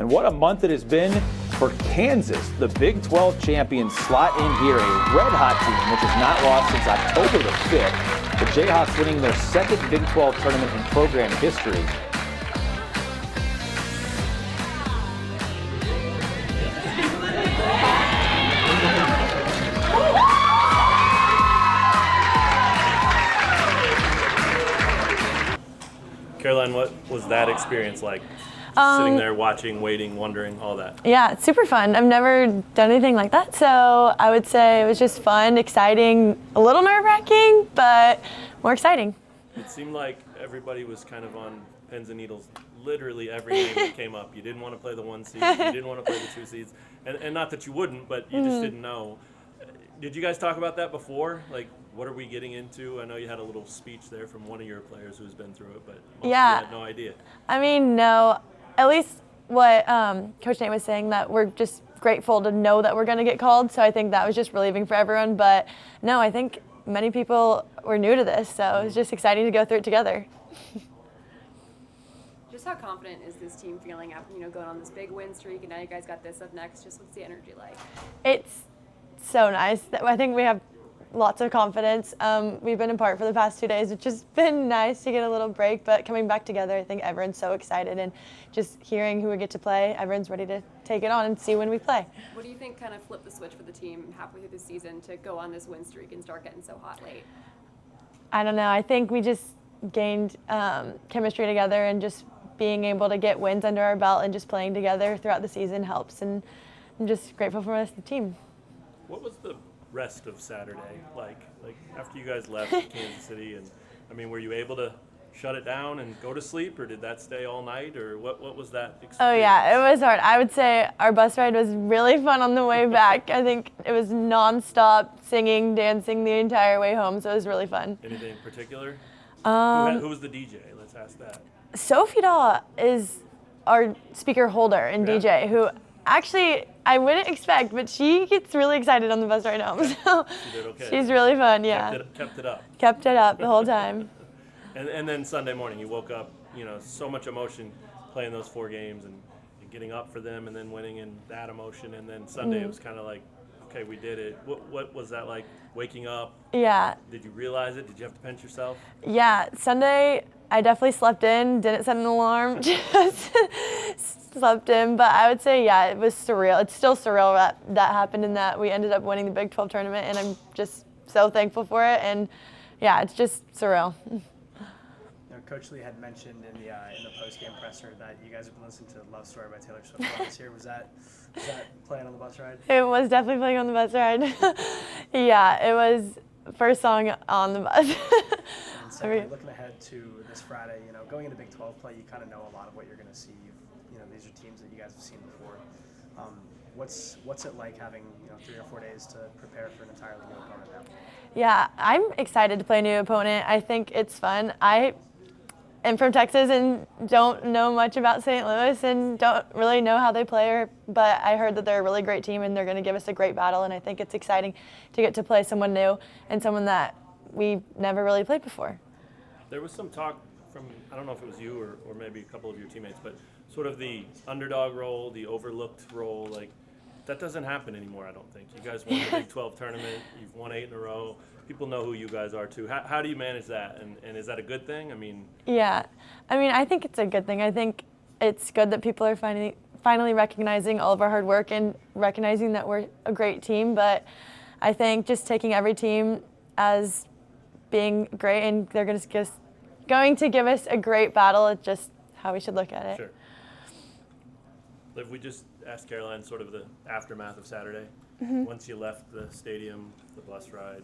And what a month it has been for Kansas. The Big 12 champions slot in here, a red-hot team which has not lost since October the 5th. The Jayhawks winning their second Big 12 tournament in program history. Caroline, what was that experience like? Sitting there watching, waiting, wondering, all that. Yeah, it's super fun. I've never done anything like that, so I would say it was just fun, exciting, a little nerve-wracking, but more exciting. It seemed like everybody was kind of on pins and needles. Literally every name that came up. You didn't want to play the 1 seed, you didn't want to play the 2 seeds, and not that you wouldn't, but you just didn't know. Did you guys talk about that before? Like, what are we getting into? I know you had a little speech there from one of your players who's been through it, but most of you had no idea. I mean, no. At least what Coach Nate was saying, that we're just grateful to know that we're going to get called. So I think that was just relieving for everyone. But no, I think many people were new to this, so it was just exciting to go through it together. Just how confident is this team feeling after going on this big win streak, and now you guys got this up next? Just what's the energy like? It's so nice. I think we have lots of confidence. We've been apart for the past 2 days, which has been nice to get a little break, but coming back together, I think everyone's so excited, and just hearing who we get to play, everyone's ready to take it on and see when we play. What do you think kind of flipped the switch for the team halfway through the season to go on this win streak and start getting so hot late? I don't know. I think we just gained chemistry together, and just being able to get wins under our belt and just playing together throughout the season helps, and I'm just grateful for the rest of the team. What was the rest of Saturday like after you guys left Kansas City? And I mean, were you able to shut it down and go to sleep, or did that stay all night, or what was that experience? Oh yeah, it was hard. I would say our bus ride was really fun on the way back. I think it was nonstop singing, dancing the entire way home, so it was really fun. Anything in particular? Who was the DJ? Let's ask that. Sophie Dahl is our speaker holder and DJ, who actually I wouldn't expect, but she gets really excited on the bus ride home. So she did okay. She's really fun, yeah. Kept it up. Kept it up the whole time. And then Sunday morning, you woke up, so much emotion playing those 4 games and getting up for them, and then winning, and that emotion. And then Sunday it was kind of like, okay, we did it. What was that like, waking up? Yeah. Did you realize it? Did you have to pinch yourself? Yeah, Sunday I definitely slept in, didn't set an alarm, just slept in. But I would say, yeah, it was surreal. It's still surreal that happened, and that we ended up winning the Big 12 tournament, and I'm just so thankful for it. And yeah, it's just surreal. Coach Lee had mentioned in the post-game presser that you guys have been listening to "Love Story" by Taylor Swift this year. Was that playing on the bus ride? It was definitely playing on the bus ride. Yeah, it was first song on the bus. And so looking ahead to this Friday, going into Big 12 play, you kind of know a lot of what you're going to see. These are teams that you guys have seen before. What's it like having 3 or 4 days to prepare for an entirely new opponent now? Yeah, I'm excited to play a new opponent. I think it's fun. I'm from Texas and don't know much about St. Louis and don't really know how they play, but I heard that they're a really great team and they're going to give us a great battle, and I think it's exciting to get to play someone new and someone that we never really played before. There was some talk from, I don't know if it was you or maybe a couple of your teammates, but sort of the underdog role, the overlooked role, like that doesn't happen anymore, I don't think. You guys won the Big 12 tournament, you've won 8 in a row. People know who you guys are too. How do you manage that, and is that a good thing? Yeah, I think it's a good thing. I think it's good that people are finally recognizing all of our hard work and recognizing that we're a great team. But I think just taking every team as being great, and they're going to give us a great battle. It's just how we should look at it. Sure. Liv, we just asked Caroline sort of the aftermath of Saturday. Mm-hmm. Once you left the stadium, the bus ride,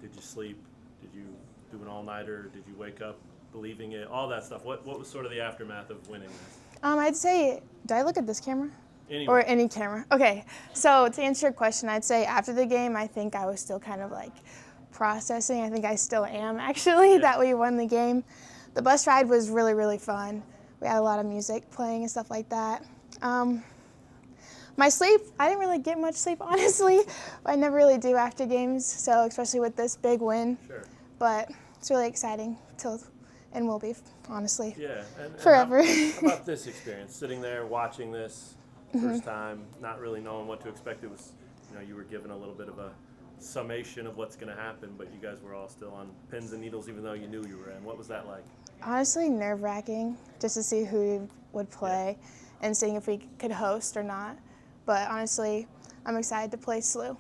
did you sleep? Did you do an all-nighter? Did you wake up believing it? All that stuff. What was sort of the aftermath of winning this? I'd say, do I look at this camera? Anyway. Or any camera? Okay, so to answer your question, I'd say after the game, I think I was still kind of like processing. I think I still am actually, that we won the game. The bus ride was really, really fun. We had a lot of music playing and stuff like that. My sleep, I didn't really get much sleep, honestly. I never really do after games, so especially with this big win. Sure. But it's really exciting to and will be, honestly, Yeah, and forever. how about this experience, sitting there watching this first time, not really knowing what to expect? It was, you were given a little bit of a summation of what's going to happen, but you guys were all still on pins and needles even though you knew you were in. What was that like? Honestly, nerve-wracking just to see who would play and seeing if we could host or not. But honestly, I'm excited to play SLU.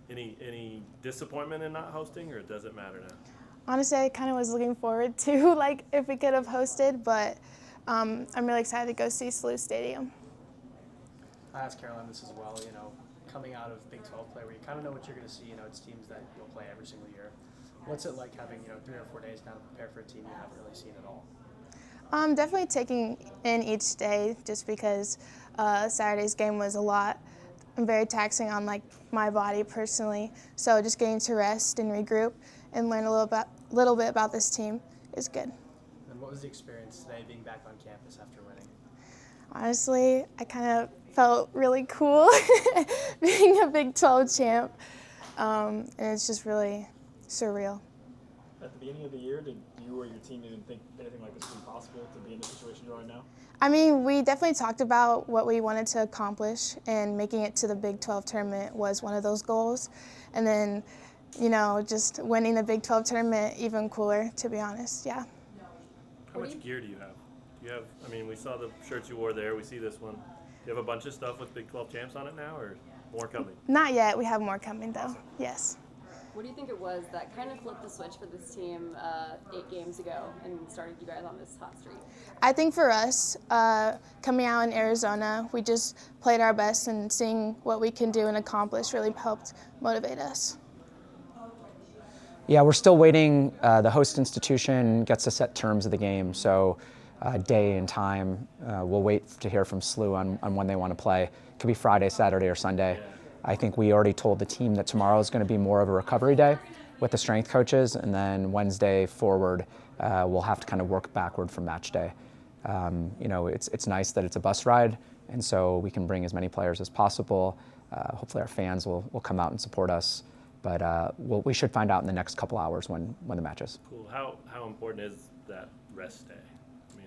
Any disappointment in not hosting, or does it matter now? Honestly, I kind of was looking forward to like if we could have hosted, but I'm really excited to go see SLU Stadium. I asked Caroline this as well, coming out of Big 12 play where you kind of know what you're going to see, it's teams that you'll play every single year. What's it like having, 3 or 4 days now to prepare for a team you haven't really seen at all? Definitely taking in each day just because Saturday's game was a lot and very taxing on like my body personally. So just getting to rest and regroup and learn a little bit about this team is good. And what was the experience today being back on campus after winning? Honestly, I kind of felt really cool being a Big 12 champ, and it's just really surreal. At the beginning of the year, did you or your team even think anything like this was possible to be in the situation you're in now? I mean, we definitely talked about what we wanted to accomplish, and making it to the Big 12 tournament was one of those goals. And then, just winning the Big 12 tournament, even cooler, to be honest, yeah. How much gear do you have? We saw the shirts you wore there. We see this one. Do you have a bunch of stuff with Big 12 champs on it now, or more coming? Not yet. We have more coming, though. Yes. What do you think it was that kind of flipped the switch for this team 8 games ago and started you guys on this hot streak? I think for us, coming out in Arizona, we just played our best, and seeing what we can do and accomplish really helped motivate us. Yeah, we're still waiting. The host institution gets to set terms of the game, so day and time. We'll wait to hear from SLU on when they want to play. It could be Friday, Saturday, or Sunday. I think we already told the team that tomorrow is going to be more of a recovery day with the strength coaches, and then Wednesday forward, we'll have to kind of work backward from match day. It's nice that it's a bus ride, and so we can bring as many players as possible. Hopefully our fans will come out and support us, but we should find out in the next couple hours when the match is. Cool. How important is that rest day?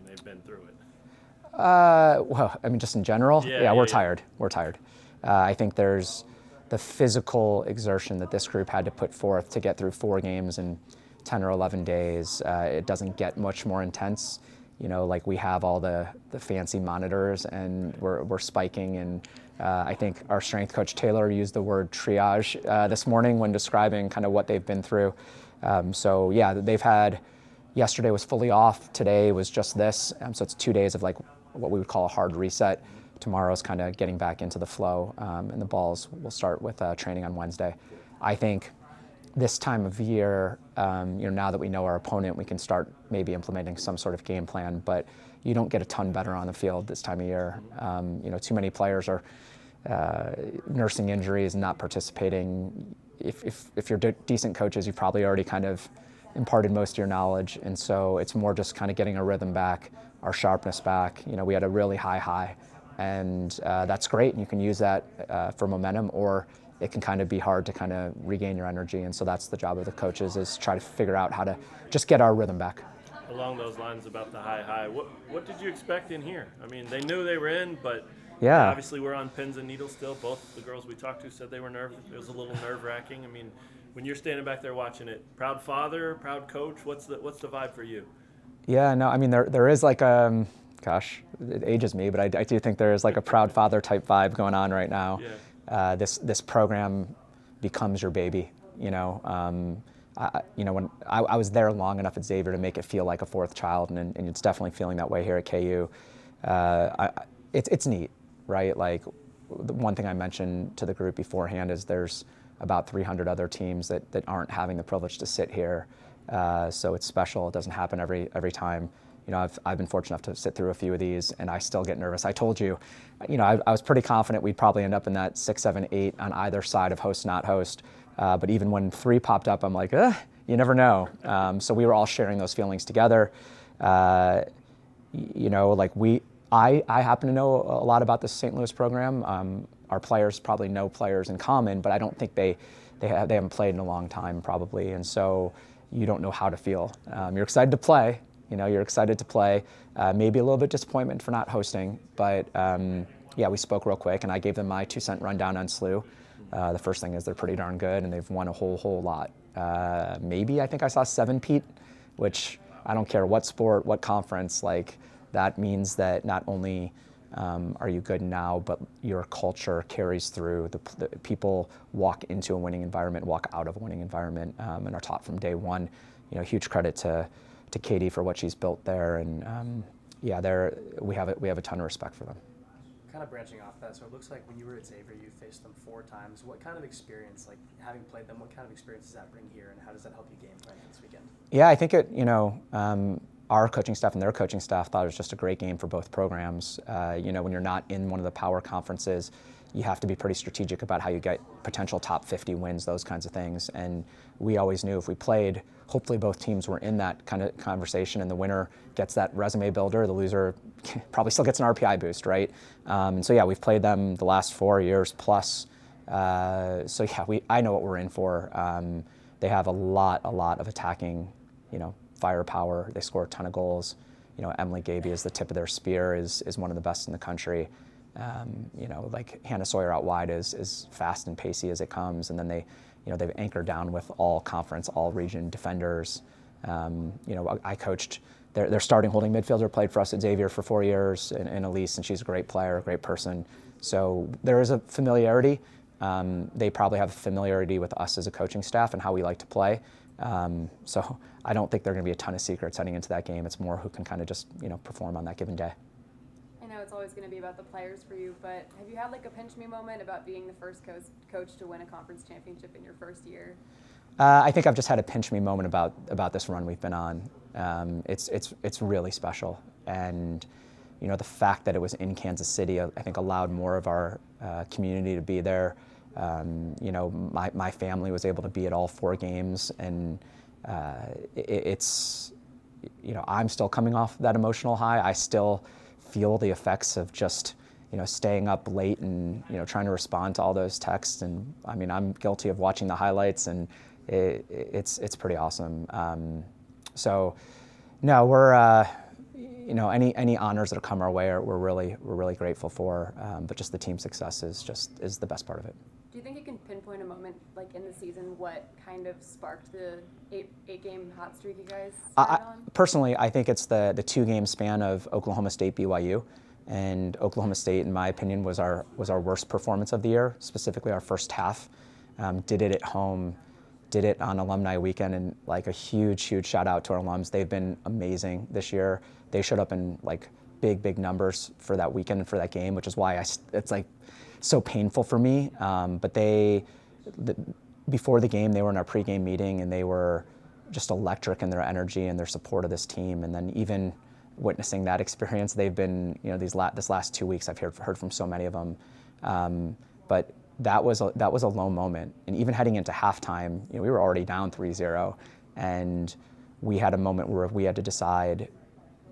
They've been through it. Just in general, we're tired. We're tired. I think there's the physical exertion that this group had to put forth to get through 4 games in 10 or 11 days. It doesn't get much more intense. Like we have all the fancy monitors and we're spiking, and I think our strength coach Taylor used the word triage this morning when describing kind of what they've been through. They've had, yesterday was fully off, today was just this, so it's 2 days of like what we would call a hard reset. Tomorrow's kind of getting back into the flow, and the balls will start with training on Wednesday. I think this time of year, now that we know our opponent, we can start maybe implementing some sort of game plan, but you don't get a ton better on the field this time of year. Too many players are nursing injuries and not participating. If you're decent coaches, you've probably already kind of imparted most of your knowledge, and so it's more just kind of getting our rhythm back, our sharpness back. We had a really high, and that's great, and you can use that for momentum, or it can kind of be hard to kind of regain your energy, and so that's the job of the coaches, is try to figure out how to just get our rhythm back. Along those lines about the high, what did you expect in here? They knew they were in, but yeah, obviously we're on pins and needles still. Both the girls we talked to said they were nervous. It was a little nerve-wracking. When you're standing back there watching it, proud father, proud coach, what's the vibe for you? Yeah, no, there is like gosh, it ages me, but I do think there is like a proud father type vibe going on right now. Yeah. This program becomes your baby. When I was there long enough at Xavier to make it feel like a fourth child, and it's definitely feeling that way here at KU. It's neat, right? Like the one thing I mentioned to the group beforehand is there's about 300 other teams that aren't having the privilege to sit here. So it's special. It doesn't happen every time. I've been fortunate enough to sit through a few of these, and I still get nervous. I told you, I was pretty confident we'd probably end up in that 6, 7, 8 on either side of host, not host. But even when 3 popped up, I'm like, you never know. So we were all sharing those feelings together. I happen to know a lot about the St. Louis program. Our players probably know players in common, but I don't think they haven't played in a long time probably, and so you don't know how to feel. You're excited to play, You know, you're excited to play. Maybe a little bit disappointment for not hosting, but yeah, we spoke real quick, and I gave them my 2-cent rundown on SLU. The first thing is they're pretty darn good, and they've won a whole lot. Maybe I think I saw 7 Pete, which I don't care what sport, what conference, like that means that not only are you good now, but your culture carries through. The people walk into a winning environment, walk out of a winning environment, and are taught from day one. You know, huge credit to Katie for what she's built there, and yeah, we have a ton of respect for them. Kind of branching off that, so it looks like when you were at Xavier, you faced them 4 times. What kind of experience, like having played them, what kind of experience does that bring here, and how does that help you game plan this weekend? Yeah, I think our coaching staff and their coaching staff thought it was just a great game for both programs. You know, when you're not in one of the power conferences, you have to be pretty strategic about how you get potential top 50 wins, those kinds of things. And we always knew if we played, hopefully both teams were in that kind of conversation, and the winner gets that resume builder, the loser probably still gets an RPI boost, right? And so yeah, we've played them the last 4 years plus. So yeah, I know what we're in for. They have a lot of attacking, you know, firepower. They score a ton of goals. You know, Emily Gaby is the tip of their spear, is one of the best in the country. You know, like Hannah Sawyer out wide is fast and pacey as it comes, and then they've anchored down with all conference, all region defenders. You know, I coached their starting holding midfielder, played for us at Xavier for 4 years, and Elise, and she's a great player, a great person. So there is a familiarity. They probably have a familiarity with us as a coaching staff and how we like to play. So I don't think there are going to be a ton of secrets heading into that game. It's more who can kind of just, you know, perform on that given day. I know it's always going to be about the players for you, but have you had like a pinch me moment about being the first coach to win a conference championship in your first year? I think I've just had a pinch me moment about this run we've been on. It's really special, and you know, the fact that it was in Kansas City, I think allowed more of our community to be there. You know, my family was able to be at all 4 games, and it's, you know, I'm still coming off that emotional high. I still feel the effects of just, you know, staying up late and, you know, trying to respond to all those texts. And I mean, I'm guilty of watching the highlights, and it's pretty awesome. So no, we're you know, any honors that come our way, we're really grateful for. But just the team success is the best part of it. Do you think you can pinpoint a moment, like in the season, what kind of sparked the eight-game hot streak you guys started on? Personally, I think it's the 2-game span of Oklahoma State BYU, and Oklahoma State, in my opinion, was our worst performance of the year, specifically our first half. Did it at home, did it on alumni weekend, and like a huge shout out to our alums. They've been amazing this year. They showed up in like big numbers for that weekend and for that game, which is why it's like so painful for me. But before the game, they were in our pregame meeting, and they were just electric in their energy and their support of this team. And then even witnessing that experience, they've been, you know, this last 2 weeks, I've heard from so many of them. But that was a low moment. And even heading into halftime, you know, we were already down 3-0, and we had a moment where we had to decide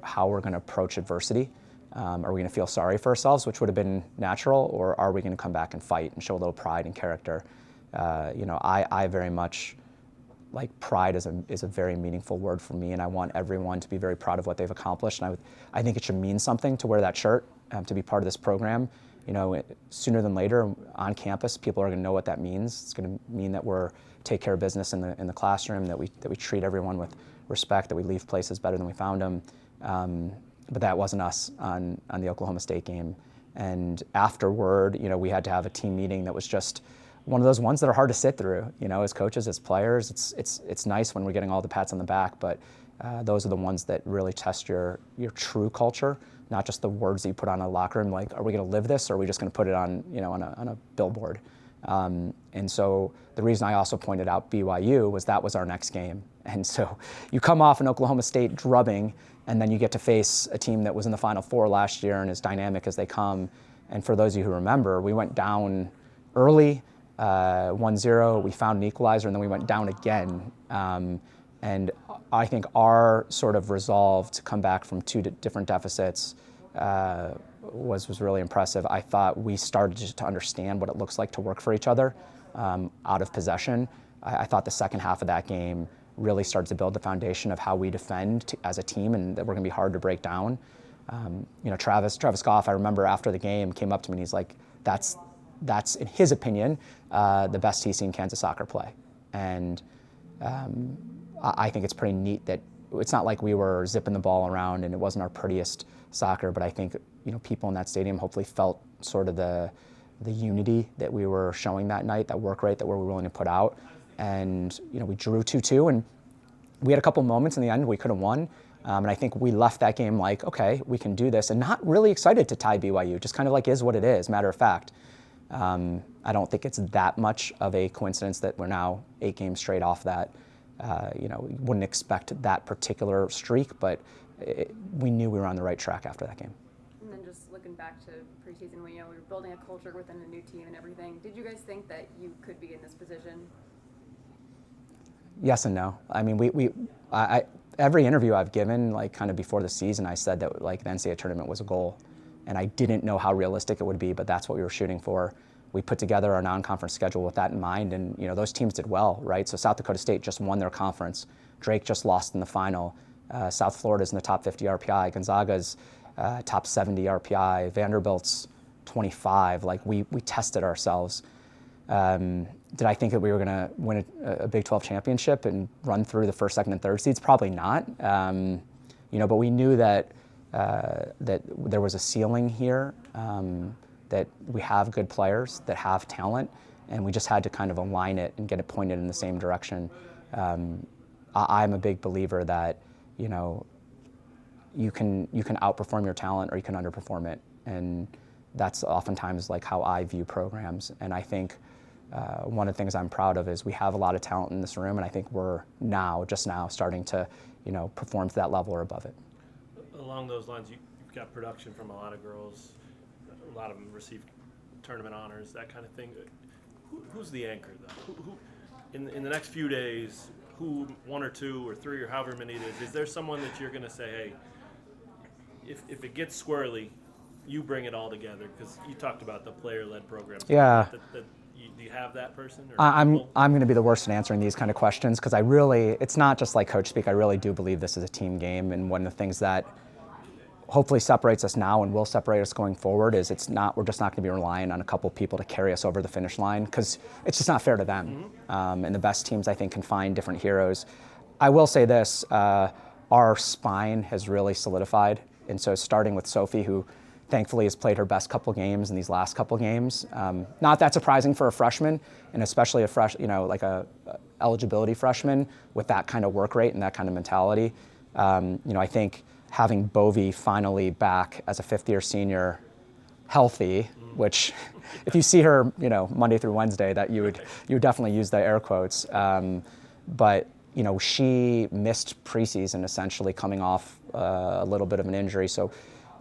how we're going to approach adversity. Are we going to feel sorry for ourselves, which would have been natural, or are we going to come back and fight and show a little pride and character? You know, I very much, like, pride is a very meaningful word for me, and I want everyone to be very proud of what they've accomplished. And I think it should mean something to wear that shirt, to be part of this program. You know, sooner than later on campus, people are going to know what that means. It's going to mean that we're take care of business in the classroom, that we treat everyone with respect, that we leave places better than we found them. But that wasn't us on the Oklahoma State game. And afterward, you know, we had to have a team meeting that was just one of those ones that are hard to sit through. You know, as coaches, as players, it's nice when we're getting all the pats on the back, but those are the ones that really test your true culture, not just the words that you put on a locker room. Like, are we going to live this, or are we just going to put it on, you know, on a billboard? And so the reason I also pointed out BYU was that was our next game. And so you come off an Oklahoma State drubbing, and then you get to face a team that was in the Final Four last year and as dynamic as they come. And for those of you who remember, we went down early, 1-0. We found an equalizer, and then we went down again. And I think our sort of resolve to come back from 2 different deficits was really impressive. I thought we started just to understand what it looks like to work for each other out of possession. I thought the second half of that game really starts to build the foundation of how we defend as a team, and that we're going to be hard to break down. Travis Goff, I remember after the game, came up to me and he's like, that's in his opinion, the best he's seen Kansas soccer play. And I think it's pretty neat that it's not like we were zipping the ball around and it wasn't our prettiest soccer, but I think people in that stadium hopefully felt sort of the unity that we were showing that night, that work rate that we were willing to put out. And we drew 2-2, and we had a couple moments in the end we could have won. And I think we left that game like, okay, we can do this, and not really excited to tie BYU, just kind of like is what it is, matter of fact. I don't think it's that much of a coincidence that we're now 8 games straight off that. We wouldn't expect that particular streak, but we knew we were on the right track after that game. And then just looking back to preseason when we were building a culture within a new team and everything, did you guys think that you could be in this position? Yes and no. I mean, every interview I've given, like kind of before the season, I said that like the NCAA tournament was a goal, and I didn't know how realistic it would be, but that's what we were shooting for. We put together our non-conference schedule with that in mind, and those teams did well, right? So South Dakota State just won their conference. Drake just lost in the final. South Florida's in the top 50 RPI. Gonzaga's top 70 RPI. Vanderbilt's 25. Like we tested ourselves. Did I think that we were going to win a Big 12 championship and run through the first, second, and third seeds? Probably not. But we knew that there was a ceiling here, that we have good players that have talent, and we just had to kind of align it and get it pointed in the same direction. I'm a big believer that you can outperform your talent or you can underperform it, and that's oftentimes like how I view programs. And I think one of the things I'm proud of is we have a lot of talent in this room, and I think we're just now starting to perform to that level or above it. Along those lines, you've got production from a lot of girls. A lot of them receive tournament honors, that kind of thing. Who's the anchor, though? Who in the next few days, one or two or three or however many it is there someone that you're going to say, hey, if it gets squirrely, you bring it all together? Because you talked about the player-led program. Yeah. Do you have that person? Or I'm going to be the worst at answering these kind of questions, because it's not just like coach speak. I really do believe this is a team game, and one of the things that hopefully separates us now and will separate us going forward is we're just not going to be relying on a couple people to carry us over the finish line, because it's just not fair to them. Mm-hmm. And the best teams, I think, can find different heroes. I will say this, our spine has really solidified. And so starting with Sophie, who thankfully has played her best couple games in these last couple games. Not that surprising for a freshman, and especially like a eligibility freshman with that kind of work rate and that kind of mentality. I think having Bovie finally back as a fifth-year senior, healthy, which if you see her, Monday through Wednesday, that you would definitely use the air quotes. But she missed preseason essentially, coming off a little bit of an injury, so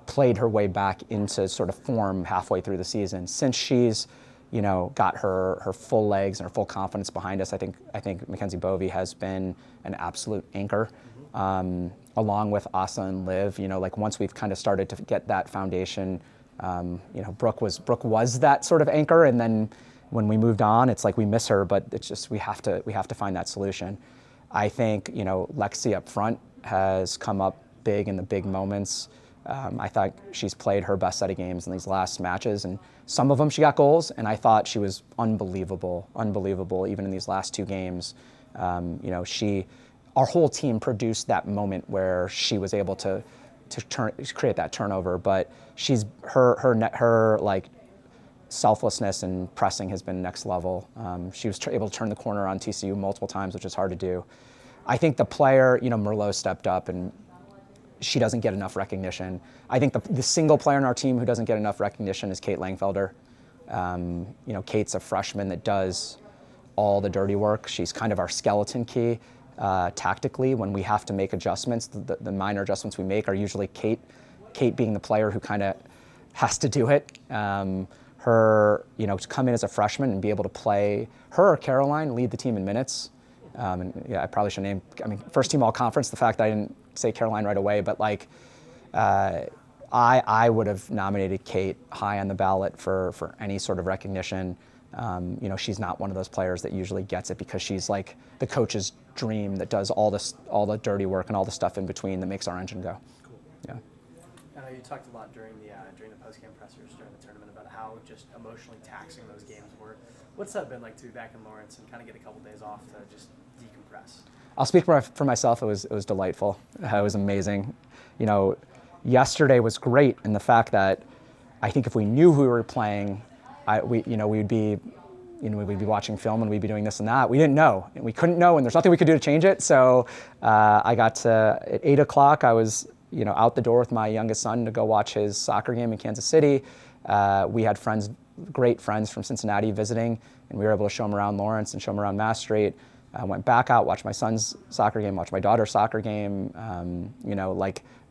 played her way back into sort of form halfway through the season. Since she's got her full legs and her full confidence behind us, I think Mackenzie Bovie has been an absolute anchor. Along with Asa and Liv, like once we've kind of started to get that foundation, Brooke was that sort of anchor, and then when we moved on, it's like we miss her, but it's just we have to find that solution. I think Lexi up front has come up big in the big moments. I thought she's played her best set of games in these last matches, and some of them she got goals, and I thought she was unbelievable even in these last 2 games. Our whole team produced that moment where she was able to create that turnover, but her like selflessness and pressing has been next level. She was able to turn the corner on TCU multiple times, which is hard to do. I think the player, Merlot stepped up, and she doesn't get enough recognition. I think the single player on our team who doesn't get enough recognition is Kate Langfelder. Kate's a freshman that does all the dirty work. She's kind of our skeleton key. Tactically, when we have to make adjustments, the minor adjustments we make are usually Kate being the player who kind of has to do it. To come in as a freshman and be able to play, her or Caroline lead the team in minutes. I probably should name, first team all conference, the fact that I didn't say Caroline right away, but I would have nominated Kate high on the ballot for any sort of recognition. You know, she's not one of those players that usually gets it because she's like the coach's dream that does all the dirty work and all the stuff in between that makes our engine go. Cool. Yeah. I know you talked a lot during the post-game pressers during the tournament about how just emotionally taxing those games were. What's that been like to be back in Lawrence and kind of get a couple days off to just decompress? I'll speak for myself. It was delightful. It was amazing. You know, yesterday was great in the fact that I think if we knew who we were playing, we'd be watching film and we'd be doing this and that. We didn't know, and we couldn't know, and there's nothing we could do to change it. So I got to, at 8 o'clock, I was out the door with my youngest son to go watch his soccer game in Kansas City. We had great friends from Cincinnati visiting, and we were able to show them around Lawrence and show them around Mass Street. I went back out, watched my son's soccer game, watched my daughter's soccer game.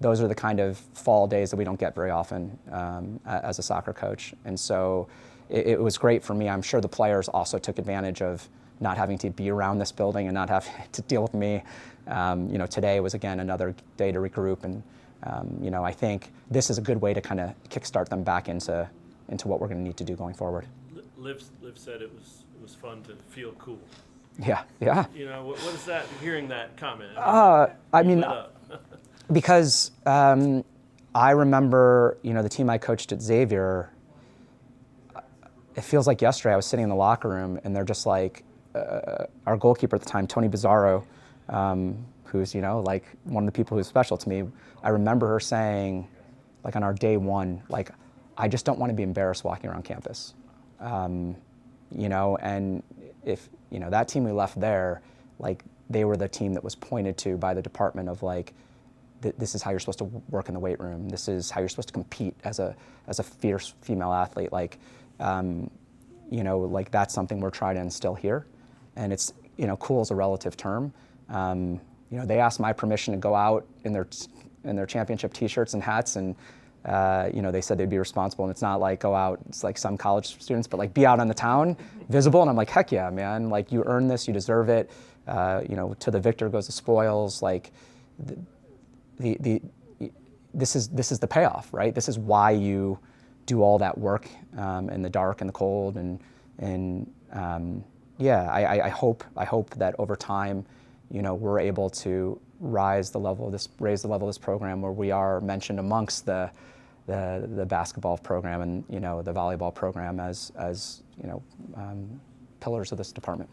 Those are the kind of fall days that we don't get very often as a soccer coach. And so it was great for me. I'm sure the players also took advantage of not having to be around this building and not having to deal with me. Today was, again, another day to regroup. And, I think this is a good way to kind of kickstart them back into what we're going to need to do going forward. Liv said it was fun to feel cool. Yeah. What is that, hearing that comment? Because I remember, the team I coached at Xavier, it feels like yesterday I was sitting in the locker room and they're just like, our goalkeeper at the time, Tony Bizzarro, who's, one of the people who's special to me, I remember her saying, on our day one, I just don't want to be embarrassed walking around campus. And if, that team we left there, they were the team that was pointed to by the department of this is how you're supposed to work in the weight room. This is how you're supposed to compete as a fierce female athlete. That's something we're trying to instill here. And it's, cool is a relative term. They asked my permission to go out in their championship T-shirts and hats, and they said they'd be responsible. And it's not like go out, it's like some college students, but be out on the town, visible. And I'm like, heck yeah, man! You earn this, you deserve it. To the victor goes the spoils. This is the payoff, right? This is why you do all that work in the dark and the cold, I hope that over time, we're able to raise the level of this program where we are mentioned amongst the basketball program and the volleyball program as pillars of this department.